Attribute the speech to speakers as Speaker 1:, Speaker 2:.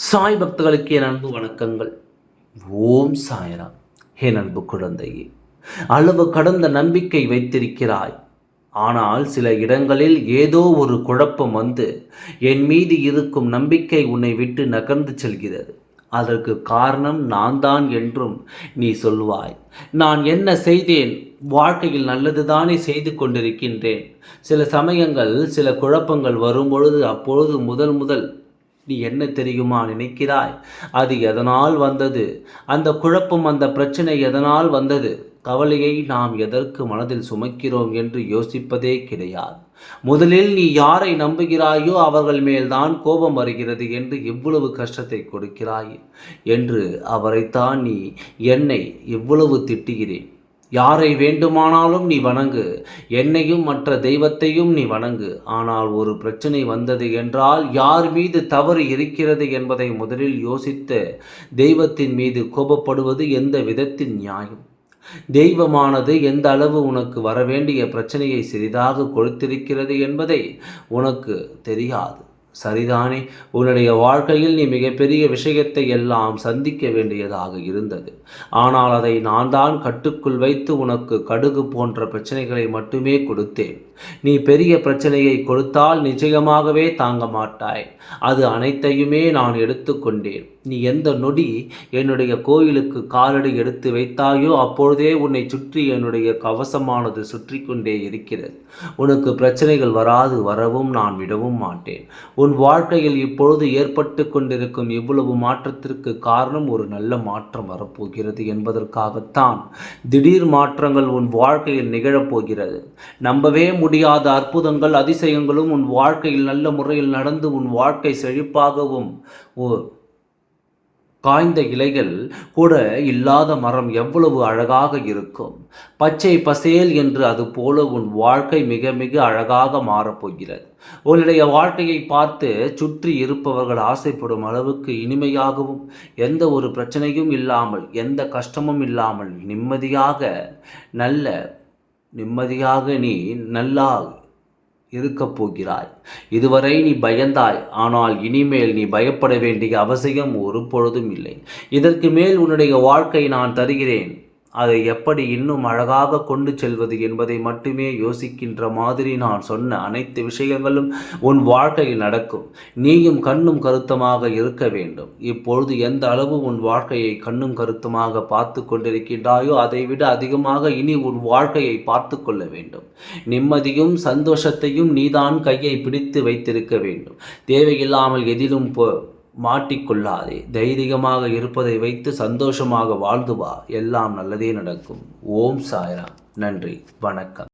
Speaker 1: சாய் பக்தர்களுக்கு என் அன்பு வணக்கங்கள். ஓம் சாய்ராம். என் அன்பு குழந்தையே, அளவு கடந்த நம்பிக்கை வைத்திருக்கிறாய். ஆனால் சில இடங்களில் ஏதோ ஒரு குழப்பம் வந்து என் மீது இருக்கும் நம்பிக்கை உன்னை விட்டு நகர்ந்து செல்கிறது. அதற்கு காரணம் நான் தான் என்றும் நீ சொல்வாய். நான் என்ன செய்தேன்? வாழ்க்கையில் நல்லதுதானே செய்து கொண்டிருக்கின்றேன். சில சமயங்கள் சில குழப்பங்கள் வரும்பொழுது அப்பொழுது முதல் முதல் நீ என்ன தெரியுமா நினைக்கிறாய்? அது எதனால் வந்தது? அந்த குழப்பம், அந்த பிரச்சனை எதனால் வந்தது? கவலையை நாம் எதற்கு மனதில் சுமக்கிறோம் என்று யோசிப்பதே கிடையாது. முதலில் நீ யாரை நம்புகிறாயோ அவர்கள் மேல்தான் கோபம் வருகிறது என்று இவ்வளவு கஷ்டத்தை கொடுக்கிறாய் என்று அவரைத்தான் நீ என்னை இவ்வளவு திட்டுகிறேன். யாரை வேண்டுமானாலும் நீ வணங்கு, என்னையும் மற்ற தெய்வத்தையும் நீ வணங்கு. ஆனால் ஒரு பிரச்சனை வந்தது என்றால் யார் மீது தவறு இருக்கிறது என்பதை முதலில் யோசித்து தெய்வத்தின் மீது கோபப்படுவது எந்த விதத்தின் நியாயம்? தெய்வமானது எந்த அளவு உனக்கு வரவேண்டிய பிரச்சனையை சிறிதாக கொடுத்திருக்கிறது என்பதை உனக்கு தெரியாது. சரிதானே? உன்னுடைய வாழ்க்கையில் நீ மிகப்பெரிய விஷயத்தை எல்லாம் சந்திக்க வேண்டியதாக இருந்தது. ஆனால் அதை நான் தான் கட்டுக்குள் வைத்து உனக்கு கடுகு போன்ற பிரச்சனைகளை மட்டுமே கொடுத்தேன். நீ பெரிய பிரச்சனையை கொடுத்தால் நிச்சயமாகவே தாங்க மாட்டாய். அது அனைத்தையுமே நான் எடுத்துக்கொண்டேன். நீ எந்த நொடி என்னுடைய கோயிலுக்கு காலடி எடுத்து வைத்தாயோ அப்பொழுதே உன்னை சுற்றி என்னுடைய கவசமானது சுற்றி கொண்டே இருக்கிறது. உனக்கு பிரச்சனைகள் வராது, வரவும் நான் விடவும் மாட்டேன். உன் வாழ்க்கையில் இப்பொழுது ஏற்பட்டு கொண்டிருக்கும் இவ்வளவு மாற்றத்திற்கு காரணம் ஒரு நல்ல மாற்றம் வரப்போகிறது என்பதற்காகத்தான். திடீர் மாற்றங்கள் உன் வாழ்க்கையில் நிகழப்போகிறது. நம்பவே முடியாத அற்புதங்கள், அதிசயங்களும் உன் வாழ்க்கையில் நல்ல முறையில் நடந்து உன் வாழ்க்கை செழிப்பாகவும், காய்ந்த இலைகள் கூட இல்லாத மரம் எவ்வளவு அழகாக இருக்கும். பச்சை பசேல் என்று அது போல உன் வாழ்க்கை மிக மிக அழகாக மாறப்போகிறது. உன்னுடைய வாழ்க்கையை பார்த்து சுற்றி இருப்பவர்கள் ஆசைப்படும் அளவுக்கு இனிமையாகவும், எந்த ஒரு பிரச்சனையும் இல்லாமல், எந்த கஷ்டமும் இல்லாமல் நிம்மதியாக நீ நல்லா இருக்கப் போகிறாய். இதுவரை நீ பயந்தாய், ஆனால் இனிமேல் நீ பயப்பட வேண்டிய அவசியம் ஒரு பொழுதும் இல்லை. இதற்கு மேல் உன்னுடைய வாழ்க்கை நான் தருகிறேன். அதை எப்படி இன்னும் அழகாக கொண்டு செல்வது என்பதை மட்டுமே யோசிக்கின்ற மாதிரி நான் சொன்ன அனைத்து விஷயங்களும் உன் வாழ்க்கையில் நடக்கும். நீயும் கண்ணும் கருத்துமாக இருக்க வேண்டும். இப்பொழுது எந்த அளவு உன் வாழ்க்கையை கண்ணும் கருத்துமாக பார்த்து கொண்டிருக்கின்றாயோ அதைவிட அதிகமாக இனி உன் வாழ்க்கையை பார்த்து கொள்ள வேண்டும். நிம்மதியும் சந்தோஷத்தையும் நீதான் கையை பிடித்து வைத்திருக்க வேண்டும். தேவையில்லாமல் எதிலும் மாட்டிக்கொள்ளாதே. தைரியமாக இருப்பதை வைத்து சந்தோஷமாக வாழ்ந்து வா. எல்லாம் நல்லதே நடக்கும். ஓம் சாய்ராம். நன்றி, வணக்கம்.